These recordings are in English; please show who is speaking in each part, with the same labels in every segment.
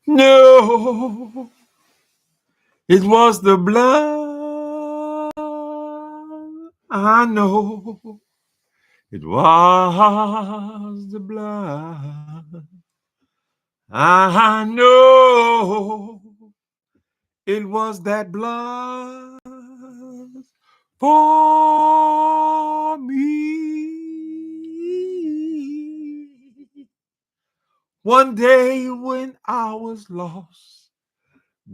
Speaker 1: No, it was the blood. I know it was the blood. I know it was that blood for me. One day when I was lost,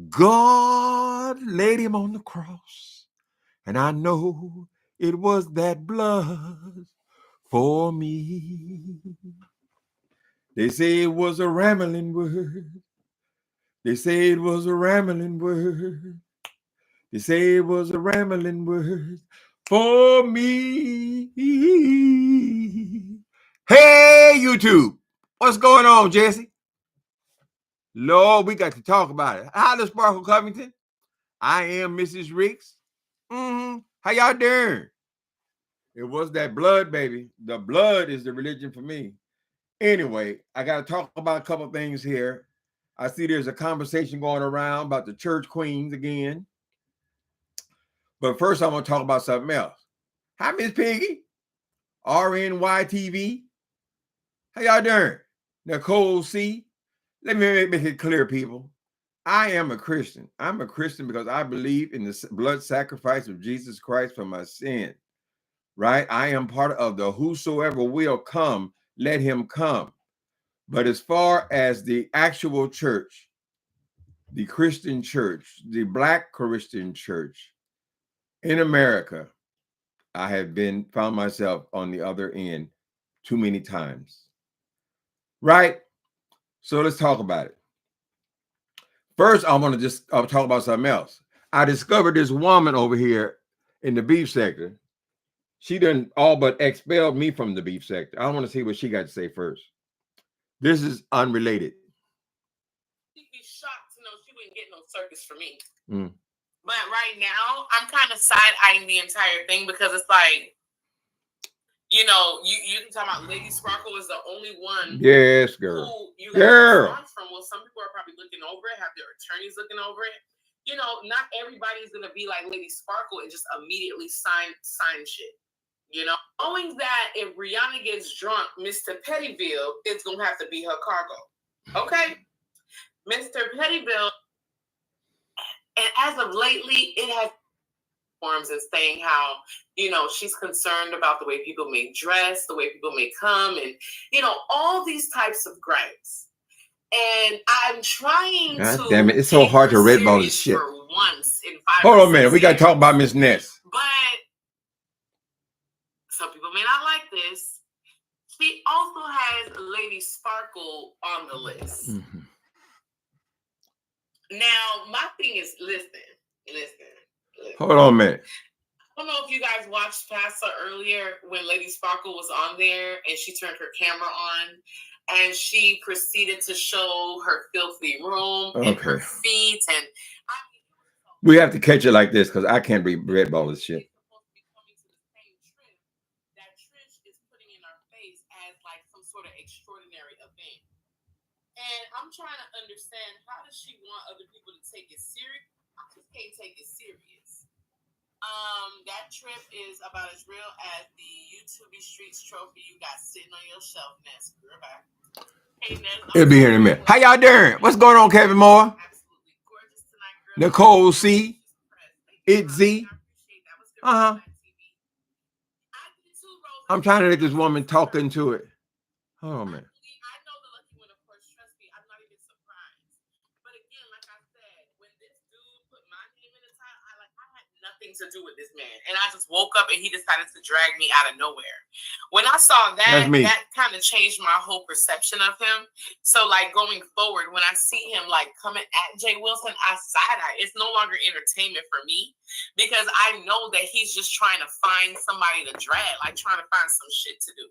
Speaker 1: God laid him on the cross, and I know it was that blood for me. They say it was a rambling word. They say it was a rambling word. They say it was a rambling word for me. Hey, YouTube. What's going on, Jesse? Lord, we got to talk about it. Hi, the Sparkle Covington. I am Mrs. Riggs. How y'all doing? It was that blood, baby. The blood is the religion for me. Anyway, I got to talk about a couple things here. I see there's a conversation going around about the church queens again. But first, I'm going to talk about something else. Hi, Miss Piggy. RNYTV. How y'all doing? Nicole C. Let me make it clear, people. I am a Christian. I'm a Christian because I believe in the blood sacrifice of Jesus Christ for my sin. Right? I am part of the whosoever will come, let him come. But as far as the actual church, the Christian church, the Black Christian church in America, I have found myself on the other end too many times. Right? So let's talk about it. First, I want to just talk about something else. I discovered this woman over here in the beef sector. She done all but expelled me from the beef sector. I want to see what she got to say first. This is unrelated.
Speaker 2: She'd be shocked to know she wouldn't get no circus from me. But right now, I'm kind of side-eyeing the entire thing because it's like, you know, you can talk about Lady Sparkle is the only one.
Speaker 1: Yes, girl.
Speaker 2: Who you got from. Well, some people are probably looking over it, have their attorneys looking over it. You know, not everybody's gonna be like Lady Sparkle and just immediately sign shit. You know, knowing that if Rihanna gets drunk, Mr. Pettyville is gonna have to be her cargo. Okay, Mr. Pettyville, and as of lately, it has forms and saying how, you know, she's concerned about the way people may dress, the way people may come, and, you know, all these types of gripes. And I'm trying to.
Speaker 1: Damn it, it's so hard to read about this shit.
Speaker 2: For once in 5
Speaker 1: Hold on a minute, we got to talk about Miss Ness.
Speaker 2: But some people may not like this. She also has Lady Sparkle on the list. Now, my thing is, listen.
Speaker 1: Hold on a minute.
Speaker 2: I don't know if you guys watched Pasta earlier when Lady Sparkle was on there and she turned her camera on and she proceeded to show her filthy room and her feet. And
Speaker 1: we have to catch it like this because I can't read all this shit.
Speaker 2: That Trish is putting in our face as like some sort of extraordinary event. And I'm trying to understand, how does she want other people to take it serious? I just can't take it serious. That trip is about as real as the YouTube Streets trophy you got sitting on your shelf, Ness. Girl, bye. Hey, Ness.
Speaker 1: It'll be here in a minute. How y'all doing? What's going on, Kevin Moore?
Speaker 2: Absolutely gorgeous tonight, girl.
Speaker 1: Nicole C. Itzy. I'm trying to let this woman talk into it. Hold on a minute.
Speaker 2: I know the lucky one, of course. Trust me, I'm not even surprised. But again, like I said, when this dude put my name in the title, I had nothing to do with this man. And I just woke up and he decided to drag me out of nowhere. When I saw that, that kind of changed my whole perception of him. So like going forward, when I see him like coming at Jay Wilson, I side-eye. It's no longer entertainment for me because I know that he's just trying to find somebody to drag, like trying to find some shit to do.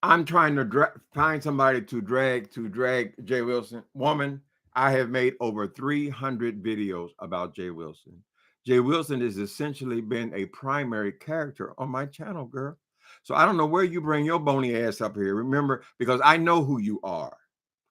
Speaker 1: I'm trying to find somebody to drag Jay Wilson. Woman, I have made over 300 videos about Jay Wilson. Jay Wilson has essentially been a primary character on my channel, girl. So I don't know where you bring your bony ass up here. Remember, because I know who you are.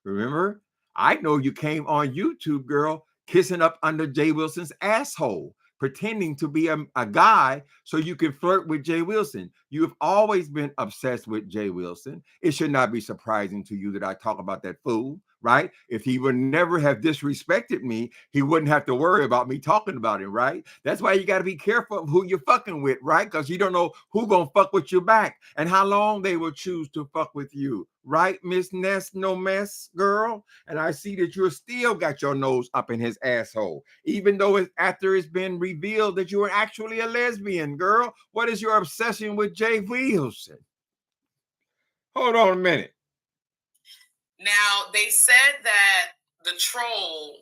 Speaker 1: Remember, I know you came on YouTube, girl, kissing up under Jay Wilson's asshole, pretending to be a guy so you can flirt with Jay Wilson. You've always been obsessed with Jay Wilson. It should not be surprising to you that I talk about that fool, right? If he would never have disrespected me, he wouldn't have to worry about me talking about him, right? That's why you got to be careful of who you're fucking with, right? Because you don't know who gonna fuck with you back and how long they will choose to fuck with you, right, Miss Ness No Mess girl? And I see that you're still got your nose up in his asshole, even though it's after it's been revealed that you were actually a lesbian, girl. What is your obsession with Jay Wilson? Hold on a minute.
Speaker 2: Now, they said that the troll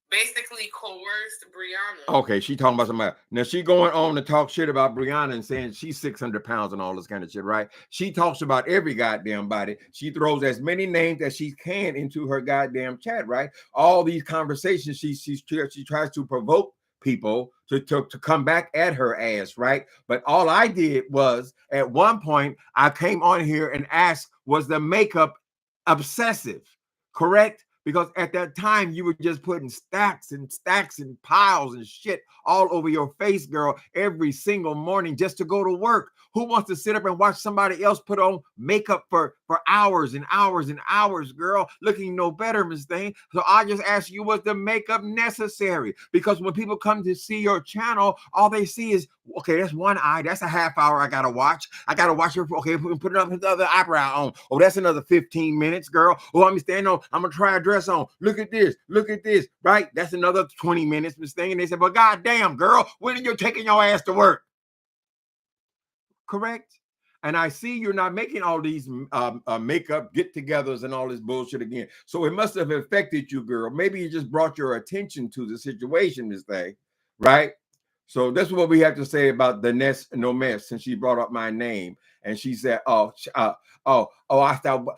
Speaker 2: basically coerced Brianna.
Speaker 1: Okay, she talking about somebody. Now she going on to talk shit about Brianna and saying she's 600 pounds and all this kind of shit, right? She talks about every goddamn body. She throws as many names as she can into her goddamn chat, right? All these conversations, she tries to provoke people to come back at her ass, right? But all I did was, at one point, I came on here and asked, was the makeup obsessive, correct? Because at that time you were just putting stacks and stacks and piles and shit all over your face, girl, every single morning just to go to work. Who wants to sit up and watch somebody else put on makeup for hours and hours and hours, girl, looking no better, Miss Thing? So I just ask you, was the makeup necessary? Because when people come to see your channel, all they see is, okay, that's one eye, that's a half hour I gotta watch. I gotta watch her, okay, put it up his other eyebrow on. Oh, that's another 15 minutes, girl. Oh, I'm standing on, I'm gonna try a dress on. Look at this, right? That's another 20 minutes, Miss Thing. And they said, but goddamn, girl, when are you taking your ass to work? Correct? And I see you're not making all these makeup get-togethers and all this bullshit again. So it must have affected you, girl. Maybe it just brought your attention to the situation, Miss Thing, right? So that's what we have to say about the Ness No Mess, since she brought up my name. And she said, I thought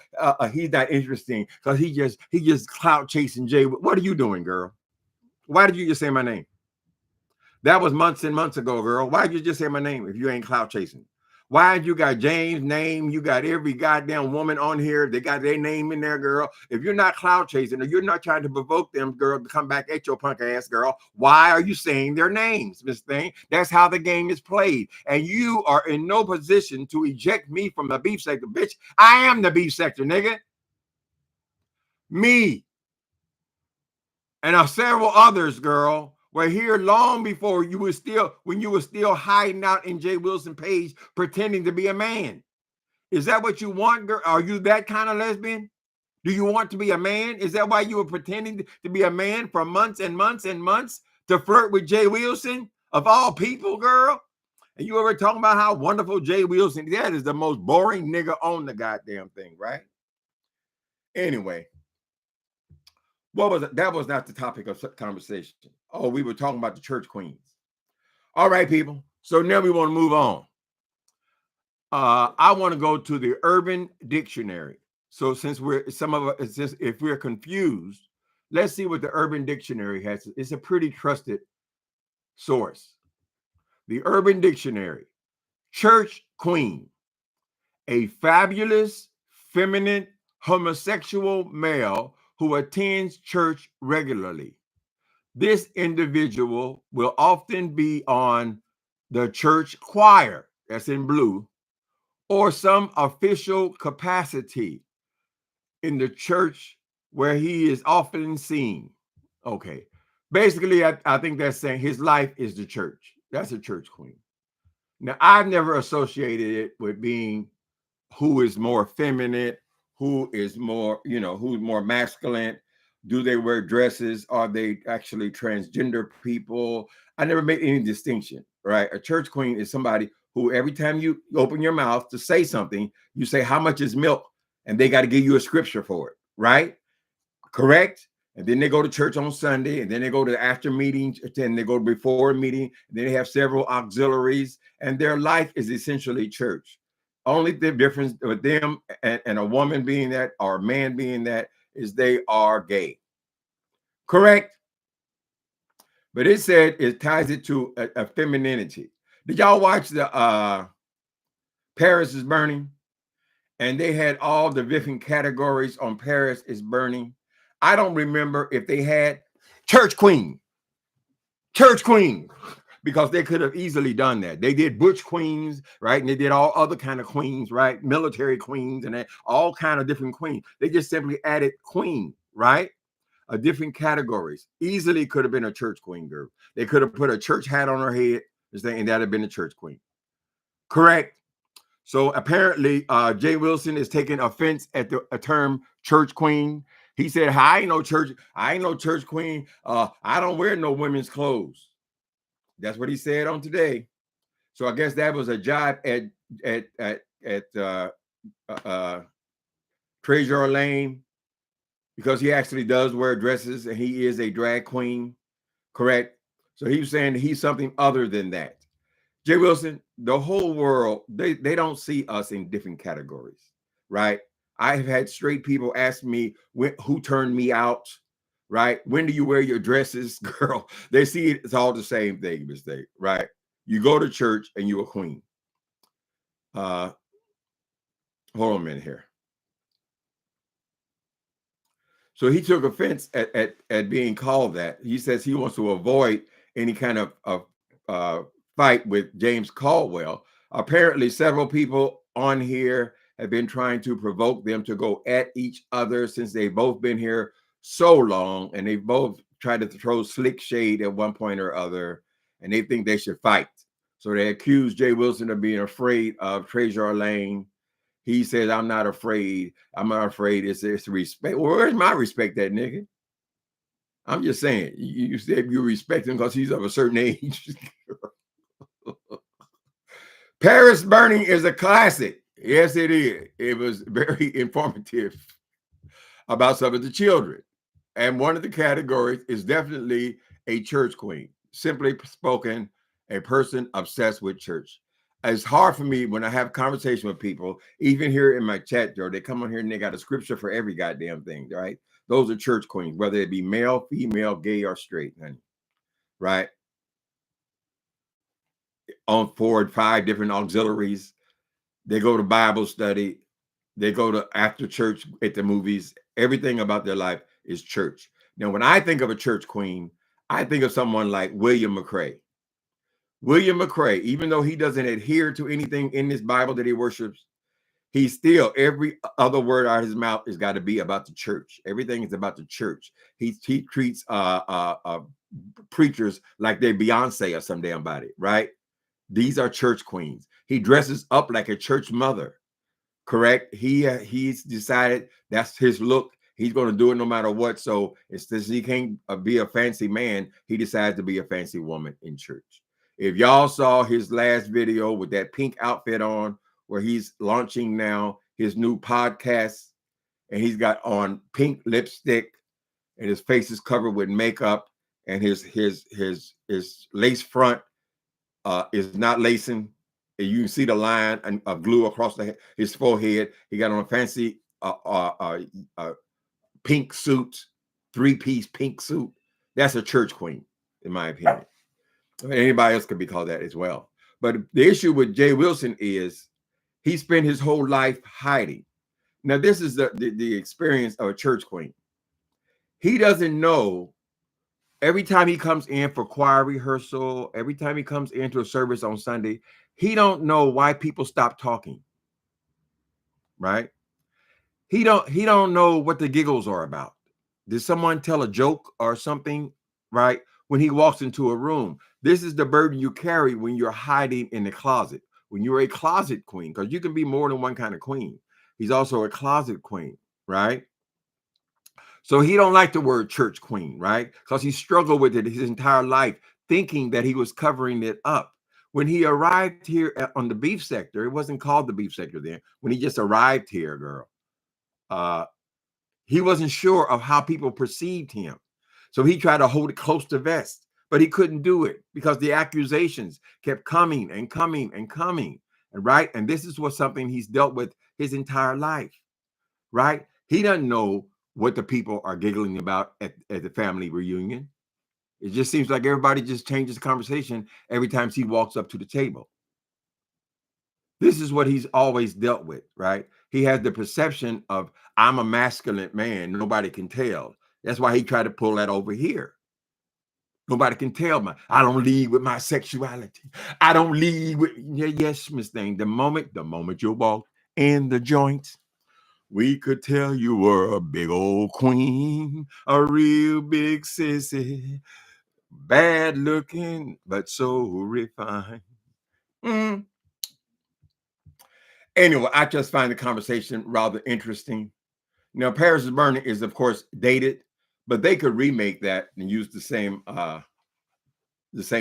Speaker 1: he's not interesting because he just clout chasing Jay. What are you doing, girl? Why did you just say my name? That was months and months ago, girl. Why did you just say my name if you ain't clout chasing? Why you got James' name? You got every goddamn woman on here. They got their name in there, girl. If you're not clout chasing or you're not trying to provoke them, girl, to come back at your punk ass, girl, why are you saying their names, Miss Thing? That's how the game is played. And you are in no position to eject me from the beef sector. Bitch, I am the beef sector, nigga. Me. And several others, girl, were here long before you were still, when you were still hiding out in Jay Wilson page, pretending to be a man. Is that what you want, girl? Are you that kind of lesbian? Do you want to be a man? Is that why you were pretending to be a man for months and months and months to flirt with Jay Wilson, of all people, girl? And you ever talking about how wonderful Jay Wilson, that is the most boring nigga on the goddamn thing, right? Anyway. What was it? That was not the topic of conversation. Oh, we were talking about the church queens. All right, people. So now we want to move on. I want to go to the Urban Dictionary. So since if we're confused, let's see what the Urban Dictionary has. It's a pretty trusted source. The Urban Dictionary: church queen, a fabulous, feminine, homosexual male who attends church regularly. This individual will often be on the church choir, that's in blue, or some official capacity in the church where he is often seen. Okay. Basically, I think that's saying his life is the church. That's a church queen. Now, I've never associated it with being who is more feminine, who is more, who's more masculine. Do they wear dresses? Are they actually transgender people? I never made any distinction, right? A church queen is somebody who every time you open your mouth to say something, you say, how much is milk? And they got to give you a scripture for it, right? Correct? And then they go to church on Sunday, and then they go to after meetings, and they go before a meeting, and then they have several auxiliaries, and their life is essentially church. Only the difference with them and a woman being that or a man being that is they are gay. Correct? But it said it ties it to a femininity. Did y'all watch the Paris is Burning? And they had all the different categories on Paris is Burning. I don't remember if they had church queen, because they could have easily done that. They did butch queens, right? And they did all other kind of queens, right? Military queens and all kind of different queens. They just simply added queen, right? Different categories. Easily could have been a church queen girl. They could have put a church hat on her head and that'd have been a church queen. Correct. So apparently, Jay Wilson is taking offense at the term church queen. He said, I ain't no church queen. I don't wear no women's clothes. That's what he said on Today. So I guess that was a jibe at Treasure Lane, because he actually does wear dresses and he is a drag queen. Correct. So he was saying he's something other than that. Jay Wilson, the whole world, they don't see us in different categories, right? I have had straight people ask me who turned me out, right? When do you wear your dresses, girl? They see it's all the same thing, mistake, right? You go to church and you're a queen. Hold on a minute here. So he took offense at being called that. He says he wants to avoid any kind of fight with James Caldwell. Apparently, several people on here have been trying to provoke them to go at each other since they've both been here so long, and they've both tried to throw slick shade at one point or other, and they think they should fight. So they accuse Jay Wilson of being afraid of Treasure Lane. He says, I'm not afraid. I'm not afraid. It's respect. Well, where's my respect at, nigga? I'm just saying, you said you respect him because he's of a certain age. Paris Burning is a classic. Yes, it is. It was very informative about some of the children. And one of the categories is definitely a church queen. Simply spoken, a person obsessed with church. It's hard for me when I have conversation with people, even here in my chat, Joe, they come on here and they got a scripture for every goddamn thing, right? Those are church queens, whether it be male, female, gay, or straight, honey. Right? On 4 or 5 different auxiliaries. They go to Bible study. They go to after church at the movies. Everything about their life is church. Now, when I think of a church queen, I think of someone like William McCrae. William McCrae, even though he doesn't adhere to anything in this Bible that he worships, he still, every other word out of his mouth has got to be about the church. Everything is about the church. He treats preachers like they're Beyonce or some damn body, right? These are church queens. He dresses up like a church mother, correct? He's decided that's his look. He's going to do it no matter what. So since he can't be a fancy man, he decides to be a fancy woman in church. If y'all saw his last video with that pink outfit on, where he's launching now his new podcast, and he's got on pink lipstick, and his face is covered with makeup, and his lace front is not lacing. And you can see the line of glue across his forehead. He got on a fancy pink suit, 3-piece pink suit. That's a church queen, in my opinion. Anybody else could be called that as well. But the issue with Jay Wilson is he spent his whole life hiding. Now, this is the experience of a church queen. He doesn't know, every time he comes in for choir rehearsal, every time he comes into a service on Sunday, he don't know why people stop talking, right? He don't know what the giggles are about. Did someone tell a joke or something, right? When he walks into a room, this is the burden you carry when you're hiding in the closet. When you're a closet queen, because you can be more than one kind of queen. He's also a closet queen, right? So he don't like the word church queen, right? Because he struggled with it his entire life, thinking that he was covering it up. When he arrived here on the beef sector, it wasn't called the beef sector then. When he just arrived here, girl, he wasn't sure of how people perceived him. So he tried to hold it close to vest, but he couldn't do it because the accusations kept coming and coming and coming. right? And this is what something he's dealt with his entire life, right? He doesn't know what the people are giggling about at the family reunion. It just seems like everybody just changes the conversation every time he walks up to the table. This is what he's always dealt with, right? He has the perception of, I'm a masculine man. Nobody can tell. That's why he tried to pull that over here. Nobody can tell I don't lead with my sexuality. I don't lead with, yes, Miss Thing. The moment you walk in the joint, we could tell you were a big old queen, a real big sissy, bad looking, but so refined. Anyway, I just find the conversation rather interesting. Now, Paris is Burning is, of course, dated, but they could remake that and use the same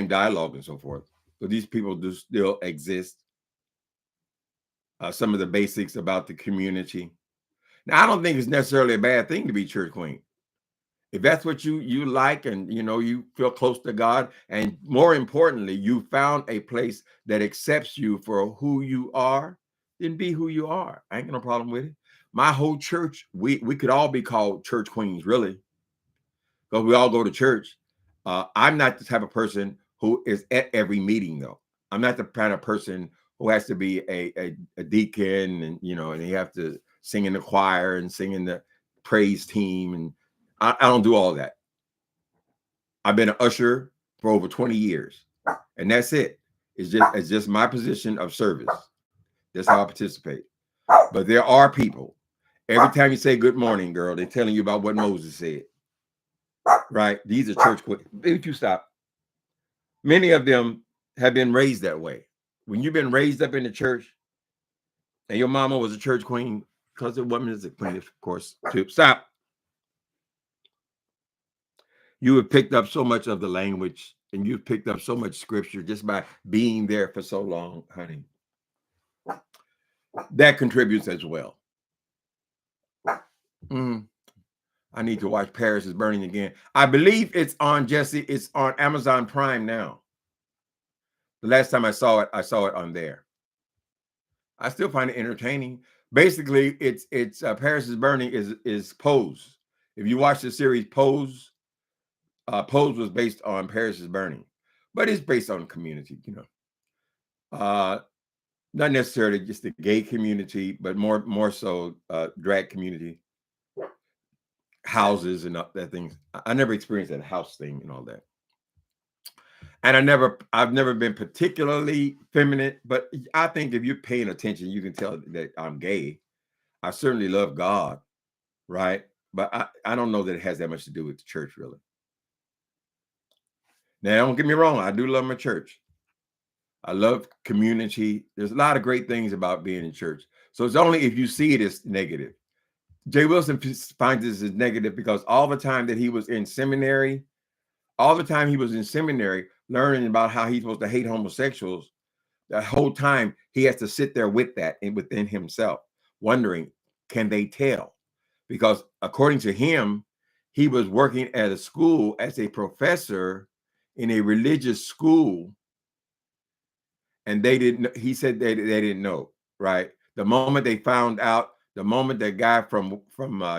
Speaker 1: dialogue and so forth. So these people do still exist. Some of the basics about the community. Now, I don't think it's necessarily a bad thing to be church queen. If that's what you like, and you feel close to God, and more importantly, you found a place that accepts you for who you are, then be who you are. I ain't got no problem with it. My whole church, we could all be called church queens, really, because we all go to church. I'm not the type of person who is at every meeting, though. I'm not the kind of person who has to be a deacon, and and you have to sing in the choir and sing in the praise team, and I don't do all that. I've been an usher for over 20 years, and that's it. It's just my position of service. That's how I participate. But there are people, every time you say good morning, girl, they're telling you about what Moses said. Right? These are church queens. If you stop, many of them have been raised that way. When you've been raised up in the church, and your mama was a church queen, because a woman is a queen, of course, too. Stop. You have picked up so much of the language, and you've picked up so much scripture just by being there for so long, honey. That contributes as well. I need to watch Paris is Burning again. I believe it's on, Jesse. It's on Amazon Prime now. The last time I saw it on there. I still find it entertaining. Basically, it's Paris is Burning is Pose. If you watch the series Pose, Pose was based on Paris is Burning, but it's based on community, not necessarily just the gay community, but more so drag community, houses and that things. I never experienced that house thing and all that. And I've never been particularly feminine, but I think if you're paying attention, you can tell that I'm gay. I certainly love God, right? But I don't know that it has that much to do with the church, really. Now, don't get me wrong. I do love my church. I love community. There's a lot of great things about being in church. So it's only if you see it as negative. Jay Wilson finds this as negative because all the time that he was in seminary, learning about how he's supposed to hate homosexuals, the whole time he has to sit there with that and within himself, wondering, can they tell? Because according to him, he was working at a school as a professor in a religious school, and he said they didn't know, right? The moment they found out, the moment that guy from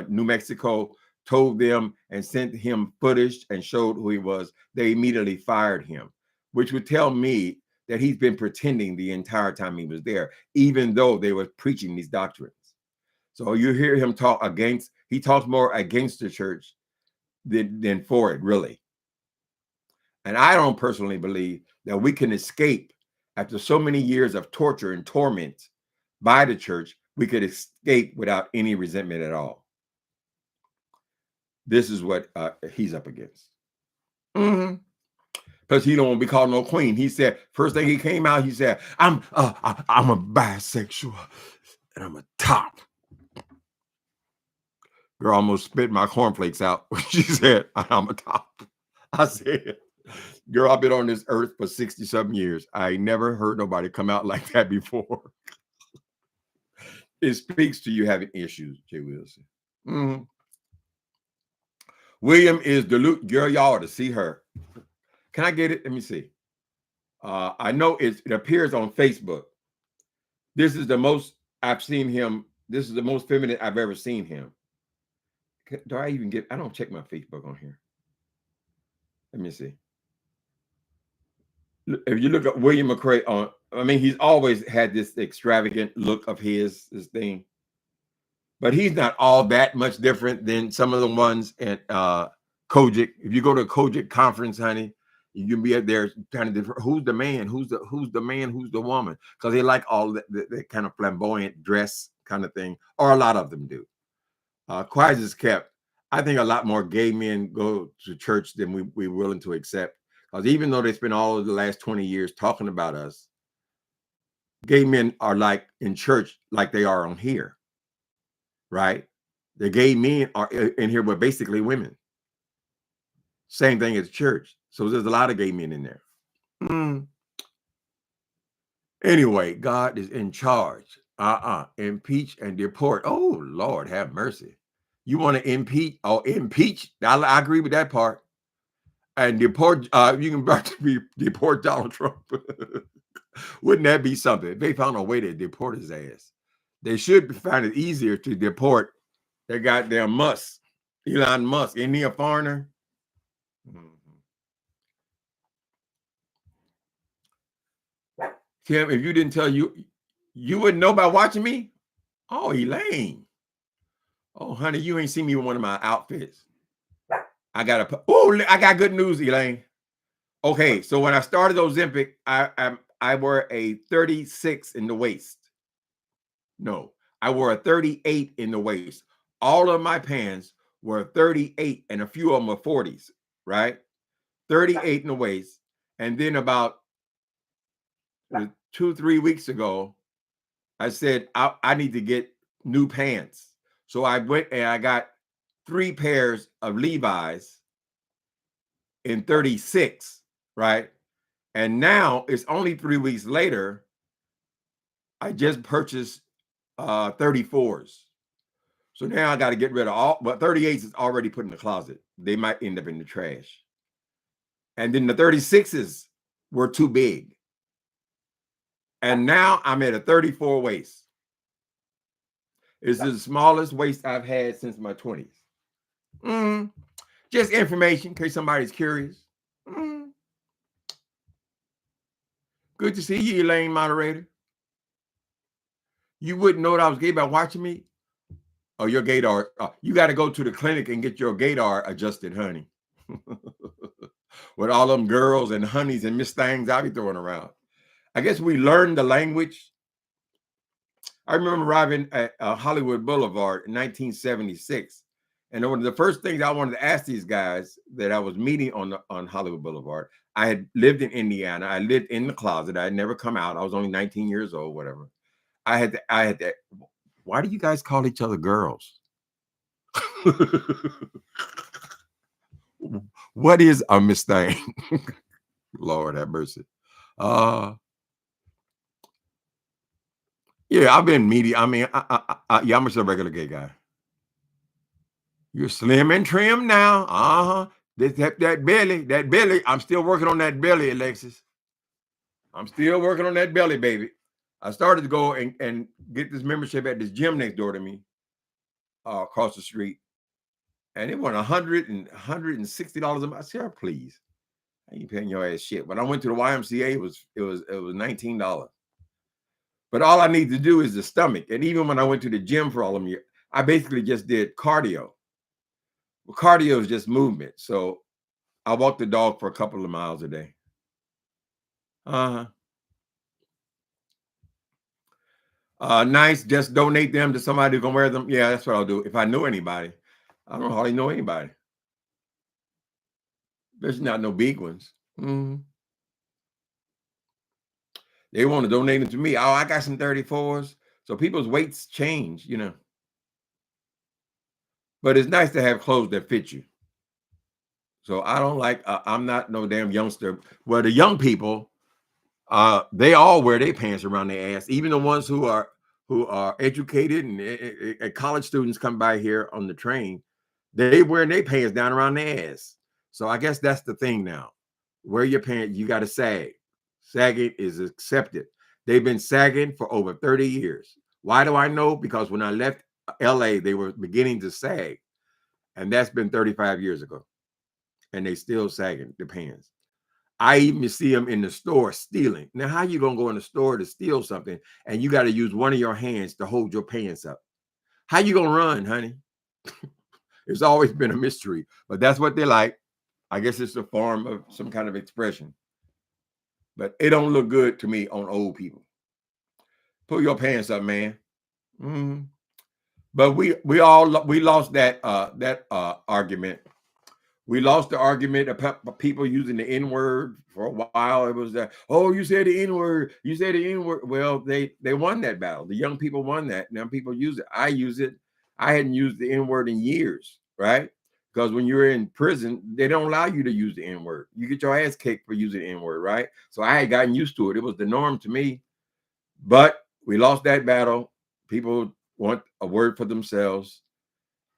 Speaker 1: New Mexico told them and sent him footage and showed who he was, they immediately fired him, which would tell me that he's been pretending the entire time he was there, even though they were preaching these doctrines. So you hear him he talks more against the church than for it, really. And I don't personally believe that we can escape after so many years of torture and torment by the church. We could escape without any resentment at all. This is what he's up against. Because he don't want to be called no queen. He said, first thing he came out, he said, I'm a bisexual and I'm a top. Girl almost spit my cornflakes out when she said, I'm a top. I said, girl, I've been on this earth for 60-something years. I never heard nobody come out like that before. It speaks to you having issues, Jay Wilson. William is Duluth. Girl, y'all ought to see her. Can I get it? Let me see. I know it appears on Facebook. This is the most I've seen him. This is the most feminine I've ever seen him. Do I even get? I don't check my Facebook on here. Let me see. If you look at William McCray on, I mean, he's always had this extravagant look of his thing, but he's not all that much different than some of the ones at Kojic. If you go to a Kojic conference, honey, you can be up there kind of different. Who's the man? Who's the man? Who's the woman? Because they like all that kind of flamboyant dress kind of thing, or a lot of them do. Quiet is kept. I think a lot more gay men go to church than we're willing to accept. Because even though they spend all of the last 20 years talking about us, gay men are like in church like they are on here, right? The gay men are in here, but basically women. Same thing as church. So there's a lot of gay men in there. Anyway, God is in charge. Impeach and deport. Oh, Lord, have mercy. You want to impeach? Oh, impeach. I agree with that part. And deport, you can deport Donald Trump. Wouldn't that be something? If they found a way to deport his ass, they should find it easier to deport that goddamn Musk, Elon Musk. Isn't he a foreigner? Tim, if you didn't tell you wouldn't know by watching me? Oh, Elaine. Oh, honey, you ain't seen me in one of my outfits. I got good news, Elaine. Okay, so when I started Ozempic, I wore a 36 in the waist. No, I wore a 38 in the waist. All of my pants were 38, and a few of them were 40s, right? 38 in the waist. And then about 2-3 weeks ago, I said, I need to get new pants. So I went and I got 3 pairs of Levi's in 36, right? And now it's only 3 weeks later. I just purchased 34s. So now I got to get rid of all, but 38s is already put in the closet. They might end up in the trash. And then the 36s were too big. And now I'm at a 34 waist. It's the smallest waist I've had since my 20s. Just information in case somebody's curious. Good to see you, Elaine, moderator. You wouldn't know that I was gay by watching me? Oh, your gaydar. You got to go to the clinic and get your gaydar adjusted, honey. With all them girls and honeys and Miss Things I be throwing around. I guess we learned the language. I remember arriving at Hollywood Boulevard in 1976. And one of the first things I wanted to ask these guys that I was meeting on Hollywood Boulevard, I had lived in Indiana. I lived in the closet. I had never come out. I was only 19 years old, whatever. I had to, why do you guys call each other girls? What is a Miss Thing? Lord have mercy. Yeah, I've been media. I mean, yeah, I'm just a regular gay guy. You're slim and trim now. That belly. I'm still working on that belly, Alexis. I'm still working on that belly, baby. I started to go and get this membership at this gym next door to me, across the street. And it went $160 a month. I said, please, I ain't paying your ass shit. When I went to the YMCA, it was $19. But all I need to do is the stomach. And even when I went to the gym for all of them, I basically just did cardio. Well, cardio is just movement. So I walk the dog for a couple of miles a day. Nice. Just donate them to somebody who can wear them. Yeah, that's what I'll do. If I know anybody. I don't hardly know anybody. There's not no big ones. They want to donate them to me. Oh, I got some 34s. So people's weights change, you know. But it's nice to have clothes that fit you. So I don't like, I'm not no damn youngster. Well, the young people, they all wear their pants around their ass. Even the ones who are educated and college students come by here on the train, they wear their pants down around their ass. So I guess that's the thing now. Wear your pants, you got to sag. Sagging is accepted. They've been sagging for over 30 years. Why do I know? Because when I left LA, they were beginning to sag. And that's been 35 years ago. And they still sagging the pants. I even see them in the store stealing. Now, how you gonna go in the store to steal something and you got to use one of your hands to hold your pants up? How you gonna run, honey? It's always been a mystery, but that's what they like. I guess it's a form of some kind of expression. But it don't look good to me on old people. Pull your pants up, man. Mm-hmm. But we lost that argument. We lost the argument of people using the N-word for a while. It was that, oh, you said the N-word, you said the N-word. Well, they won that battle. The young people won that. Now people use it. I use it. I hadn't used the N-word in years, right? Because when you're in prison, they don't allow you to use the N-word. You get your ass kicked for using the N-word, right? So I had gotten used to it. It was the norm to me. But we lost that battle. People want a word for themselves,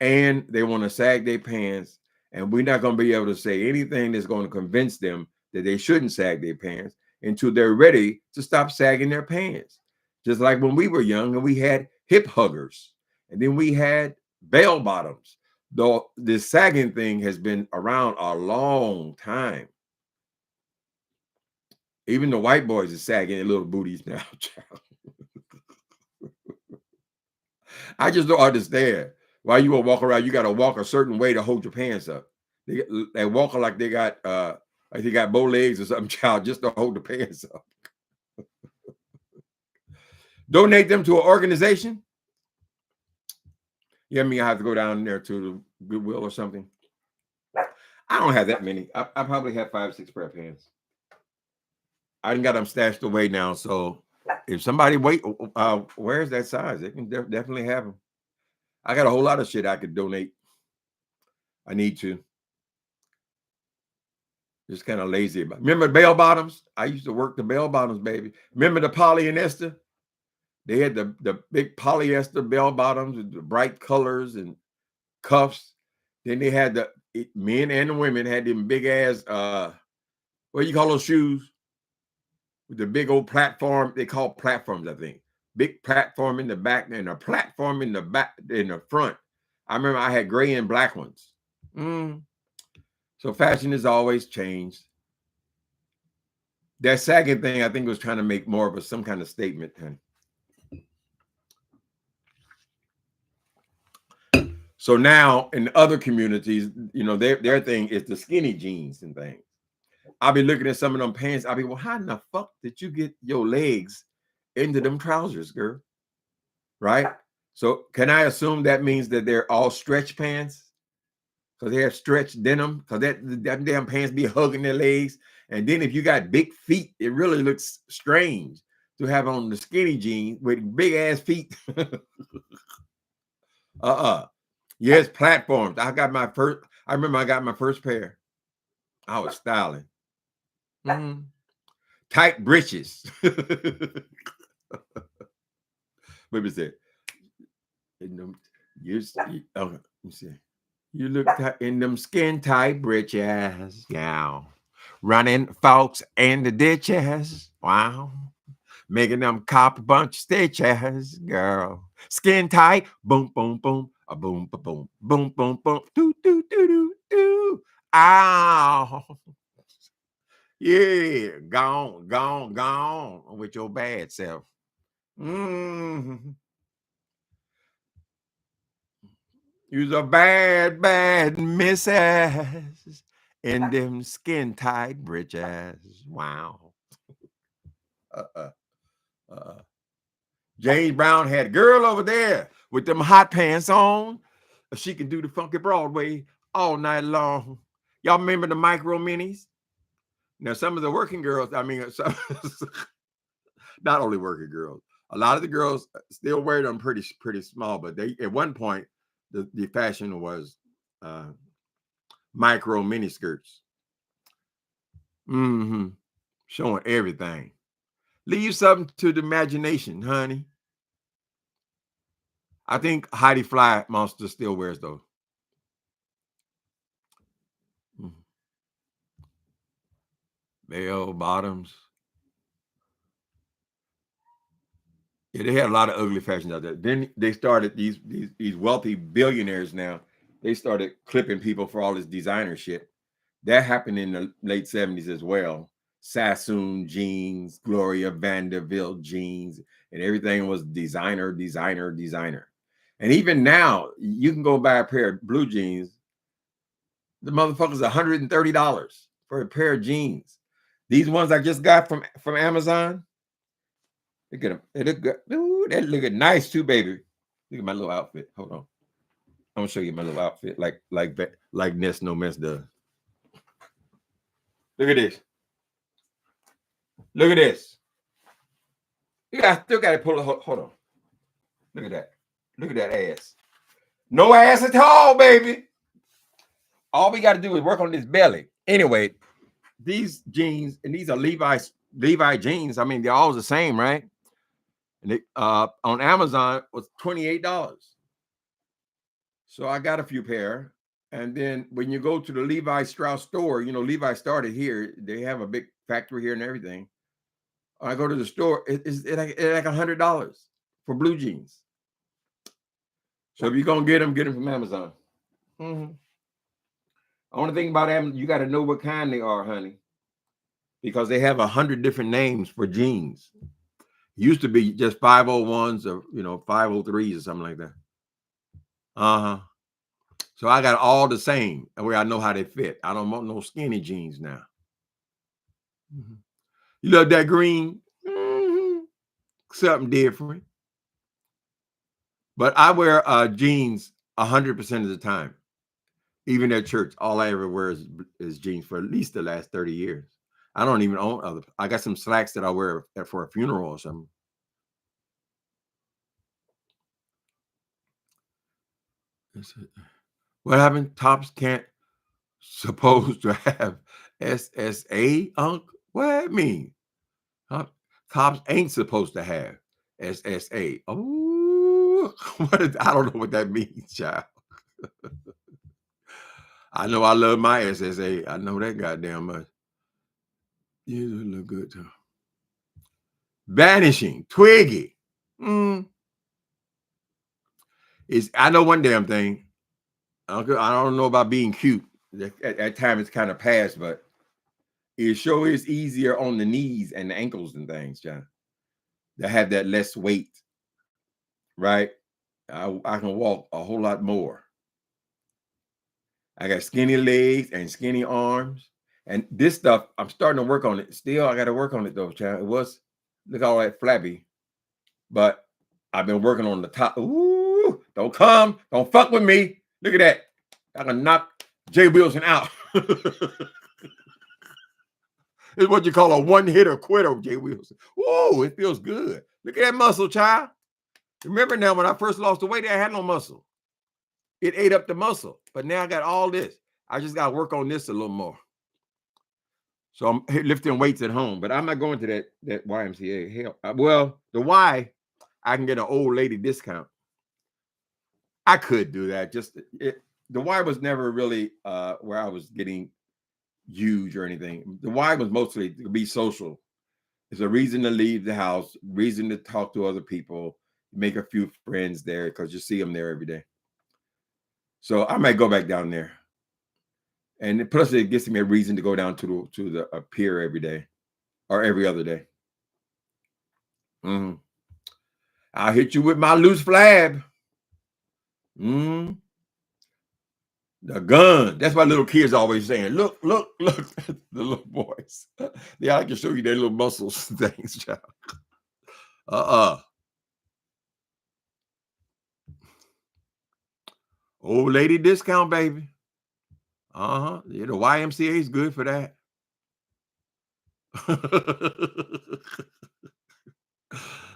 Speaker 1: and they want to sag their pants. And we're not going to be able to say anything that's going to convince them that they shouldn't sag their pants until they're ready to stop sagging their pants. Just like when we were young and we had hip huggers, and then we had bell bottoms. Though this sagging thing has been around a long time. Even the white boys are sagging their little booties now. I just don't understand why you will walk around. You got to walk a certain way to hold your pants up. They walk like they got bow legs or something, child, just to hold the pants up. Donate them to an organization. You know, I have to go down there to the Goodwill or something. I don't have that many. I probably have 5, 6 pair of pants. I didn't got them stashed away now. So if somebody wears that size, they can definitely have them. I got a whole lot of shit I could donate. I need to. Just kind of lazy about. Remember bell bottoms? I used to work the bell bottoms, baby. Remember the polyester? They had the big polyester bell bottoms with the bright colors and cuffs. Then they had men and the women had them big ass what do you call those shoes? With the big old platform. They call platforms, I think. Big platform in the back and a platform in the back in the front. I remember I had gray and black ones. So fashion has always changed. That sagging thing, I think, was trying to make more of some kind of statement. So now in other communities, you know, their thing is the skinny jeans and things. I'll be looking at some of them pants. I'll be, well, how in the fuck did you get your legs into them trousers, girl? Right? So can I assume that means that they're all stretch pants? Because they have stretched denim, because that damn pants be hugging their legs. And then if you got big feet, it really looks strange to have on the skinny jeans with big ass feet. Yes, platforms. I remember I got my first pair. I was styling. Tight breeches. What was that? You see. You look in them skin tight breeches. Yeah. Running folks in the ditches. Wow. Making them cop a bunch of stitches, girl. Skin tight. Boom, boom, boom. A boom, ba boom. Boom, boom, boom. Doo, doo, doo, doo, doo. Ow. Yeah. Gone with your bad self. You's a bad missus in them skin tight breeches. Wow. James Brown had a girl over there with them hot pants on. She can do the funky Broadway all night long. Y'all remember the micro minis? Now, some of the working girls, I mean, not only working girls, a lot of the girls still wear them pretty small, but they at one point the fashion was micro mini skirts. Showing everything. Leave something to the imagination, honey. I think Heidi Fly Monster still wears those. Bell bottoms. Yeah, they had a lot of ugly fashions out there. Then they started these wealthy billionaires now. They started clipping people for all this designer shit. That happened in the late 70s as well. Sassoon jeans, Gloria Vanderbilt jeans, and everything was designer, designer, designer. And even now, you can go buy a pair of blue jeans. The motherfucker's $130 for a pair of jeans. These ones I just got from Amazon. Look at them. They look good. Ooh, they look nice too, baby. Look at my little outfit. Hold on. I'm gonna show you my little outfit, like Ness No Mess does. Look at this. Look at this. Still got to pull it. Hold on. Look at that. Look at that ass. No ass at all, baby. All we got to do is work on this belly. Anyway, these jeans, and these are Levi jeans. I mean, they're all the same, right? And they, on Amazon was $28. So I got a few pair. And then when you go to the Levi Strauss store, you know, Levi started here. They have a big factory here and everything. I go to the store, it's like $100 for blue jeans. So if you're going to get them from Amazon. Mm-hmm. Only thing about them, you got to know what kind they are, honey. Because they have 100 different names for jeans. Used to be just 501s or, 503s or something like that. Uh-huh. So I got all the same where I know how they fit. I don't want no skinny jeans now. Mm-hmm. You love that green? Mm-hmm. Something different. But I wear jeans 100% of the time. Even at church, all I ever wear is jeans for at least the last 30 years. I don't even own other. I got some slacks that I wear for a funeral or something. What happened? Tops can't supposed to have SSA, Unc? What that mean? Huh? Cops ain't supposed to have SSA. Oh, I don't know what that means, child. I know I love my SSA. I know that goddamn much. You look good too. Vanishing, Twiggy. I know one damn thing. I don't know about being cute. At time it's kind of past, but it sure is easier on the knees and the ankles and things, John. To have that less weight, right? I can walk a whole lot more. I got skinny legs and skinny arms. And this stuff, I'm starting to work on it. Still, I got to work on it though, child. It was, look all that flabby. But I've been working on the top. Ooh, don't fuck with me. Look at that. I can knock Jay Wilson out. It's what you call a one-hitter quitter, Jay Wilson. Ooh, it feels good. Look at that muscle, child. Remember now, when I first lost the weight, I had no muscle. It ate up the muscle. But now I got all this. I just got to work on this a little more. So I'm lifting weights at home, but I'm not going to that YMCA. Hell, well, the Y, I can get an old lady discount. I could do that. The Y was never really where I was getting huge or anything. The Y was mostly to be social. It's a reason to leave the house, reason to talk to other people, make a few friends there because you see them there every day. So I might go back down there. And plus it gives me a reason to go down to the pier every day or every other day. Mm-hmm. I'll hit you with my loose flab. Mm-hmm. The gun. That's why little kids always saying, look, the little boys. Yeah, I can show you their little muscles and things, child. Old lady discount, baby. Yeah, the YMCA is good for that.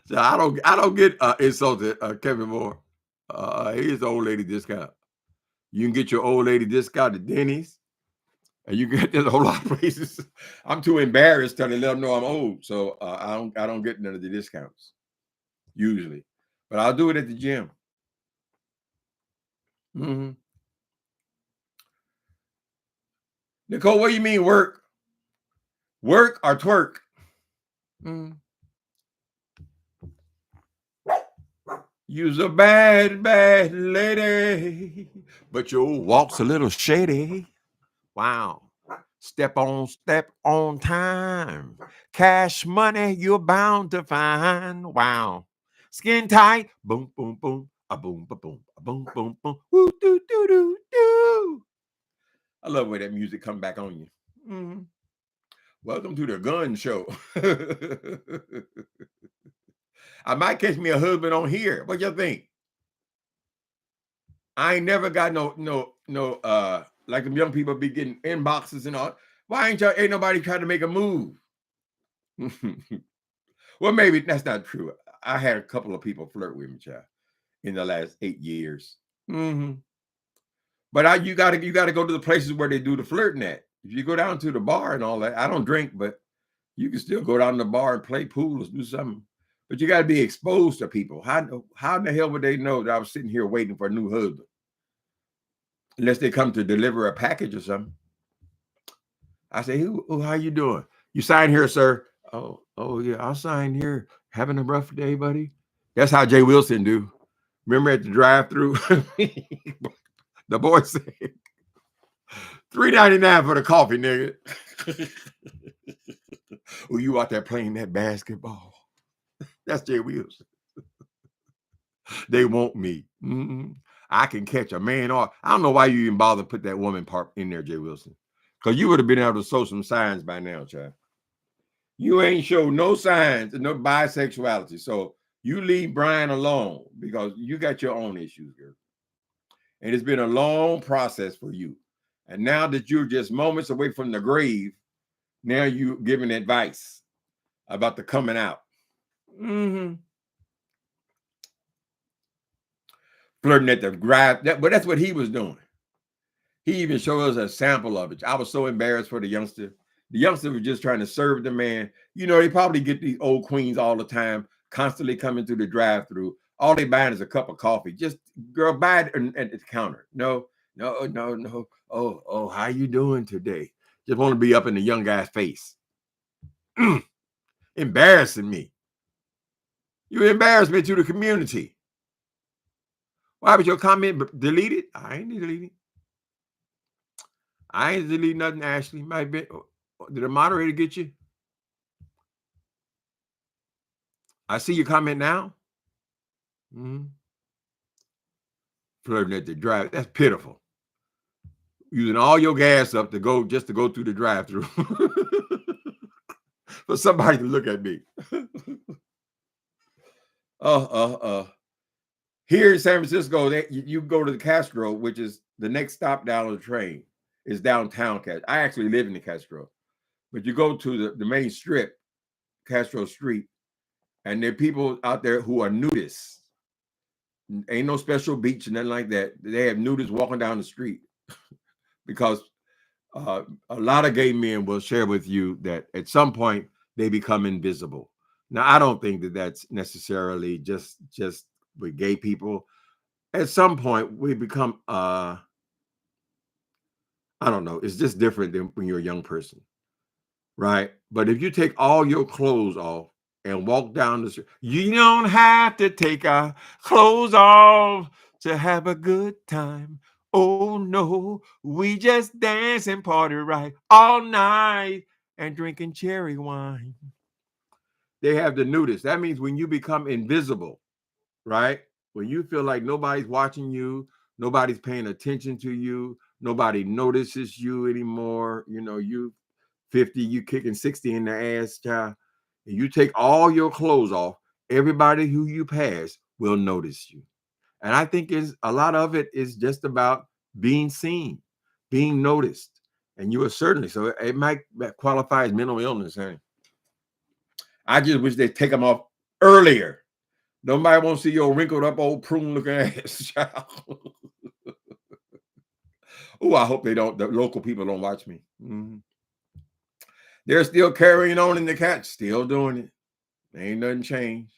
Speaker 1: So I don't get insulted, Kevin Moore. Here's the old lady discount. You can get your old lady discount at Denny's, and you can get this a whole lot of places. I'm too embarrassed to let them know I'm old, so I don't get none of the discounts usually, but I'll do it at the gym. Mm-hmm. Nicole, what do you mean work? Work or twerk? Mm-hmm. You's a bad, bad lady, but your walk's a little shady. Wow. Step on time. Cash money you're bound to find. Wow. Skin tight. Boom, boom, boom. A boom, ba boom, a boom, boom, boom. Woo, doo, doo, doo, doo. I love the way that music come back on you. Mhm. Welcome to the gun show. I might catch me a husband on here. What you think? I ain't never got no like them young people be getting inboxes and all. Why ain't nobody trying to make a move? Well, maybe that's not true. I had a couple of people flirt with me, child, in the last 8 years. But you gotta go to the places where they do the flirting at. If you go down to the bar and all that, I don't drink, but you can still go down to the bar and play pool or do something. But you got to be exposed to people. How in the hell would they know that I was sitting here waiting for a new husband? Unless they come to deliver a package or something. I say, how you doing? You sign here, sir. Oh yeah, I'll sign here. Having a rough day, buddy? That's how Jay Wilson do. Remember at the drive-thru? The boy said, $3.99 for the coffee, nigga. Oh, you out there playing that basketball. That's Jay Wilson. They want me. I can catch a man off. I don't know why you even bother to put that woman part in there, Jay Wilson. Because you would have been able to show some signs by now, child. You ain't showed no signs of no bisexuality. So you leave Brian alone because you got your own issues, girl. And it's been a long process for you. And now that you're just moments away from the grave, now you giving advice about the coming out. Flirting at the grab, but that's what he was doing. He even showed us a sample of it. I was so embarrassed for the youngster. The youngster was just trying to serve the man. You know, they probably get these old queens all the time, constantly coming through the drive-thru. All they buying is a cup of coffee. Just, girl, buy it at the counter. No. Oh, how you doing today? Just want to be up in the young guy's face. Embarrassing me. You embarrassed me to the community. Why was your comment deleted? I ain't deleted. I ain't deleted nothing, Ashley. Might be. Did the moderator get you? I see your comment now. Flirting at the drive. That's pitiful. Using all your gas up to go through the drive-thru. For somebody to look at me. Here in San Francisco, you go to the Castro, which is the next stop down on the train. Is downtown Castro. I actually live in the Castro. But you go to the main strip, Castro Street, and there are people out there who are nudists. Ain't no special beach and nothing like that. They have nudists walking down the street because a lot of gay men will share with you that at some point they become invisible. Now, I don't think that that's necessarily just with gay people. At some point, we become, I don't know, it's just different than when you're a young person. Right. But if you take all your clothes off and walk down the street, you don't have to take our clothes off to have a good time. Oh, no, we just dance and party right all night and drinking cherry wine. They have the nudist. That means when you become invisible, right? When you feel like nobody's watching you, nobody's paying attention to you, nobody notices you anymore. You know, you 50, you kicking 60 in the ass, child. And you take all your clothes off, everybody who you pass will notice you. And I think a lot of it is just about being seen, being noticed. And you are certainly, so it might qualify as mental illness, honey. I just wish they'd take them off earlier. Nobody wants to see your wrinkled up old prune looking ass, child. Oh, I hope the local people don't watch me. They're still carrying on in the cat, still doing it. Ain't nothing changed.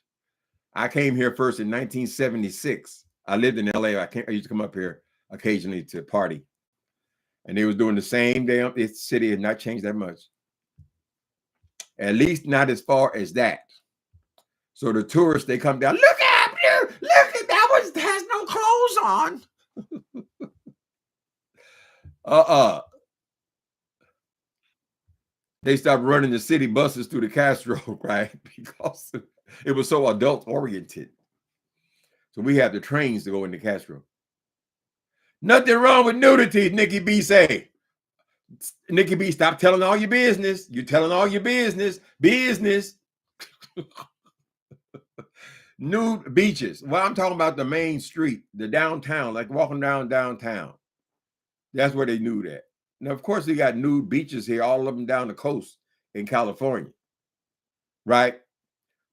Speaker 1: I came here first in 1976. I lived in LA. I used to come up here occasionally to party. And they was doing the same damn, this city has not changed that much. At least not as far as that. So the tourists, they come down, look up here, look at has no clothes on. They stopped running the city buses through the Castro, right? Because it was so adult oriented. So we have the trains to go into Castro. Nothing wrong with nudity, Nikki B say. Nikki B, stop telling all your business. You're telling all your business. Business. Nude beaches. Well, I'm talking about the main street, the downtown, like walking down downtown. That's where they nude at. Now, of course, they got nude beaches here, all of them down the coast in California, right?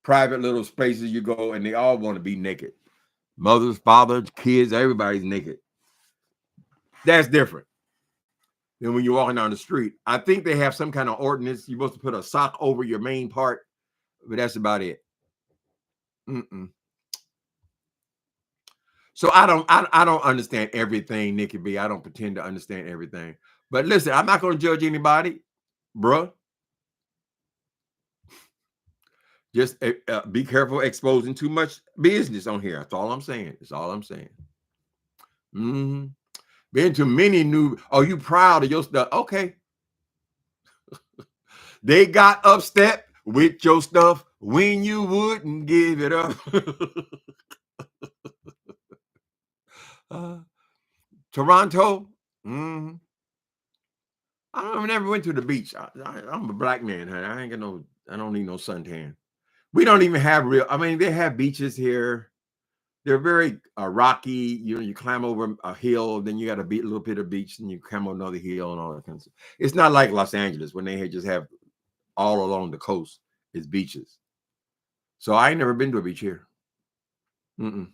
Speaker 1: Private little spaces you go, and they all want to be naked. Mothers, fathers, kids, everybody's naked. That's different than when you're walking down the street. I think they have some kind of ordinance. You're supposed to put a sock over your main part, but that's about it. So I don't understand everything, Nikki B. I don't pretend to understand everything. But listen, I'm not going to judge anybody, bruh. Just be careful exposing too much business on here. That's all I'm saying. That's all I'm saying. Been to many new. Oh, you proud of your stuff? Okay. They got upstep with your stuff when you wouldn't give it up. Toronto. I never went to the beach. I'm a black man, honey. I don't need no suntan. We don't even have real. I mean, they have beaches here. They're very rocky. You climb over a hill, then you got a little bit of beach, and you climb over another hill and all that kind of stuff. It's not like Los Angeles when they just have all along the coast is beaches. So I ain't never been to a beach here. Harlan's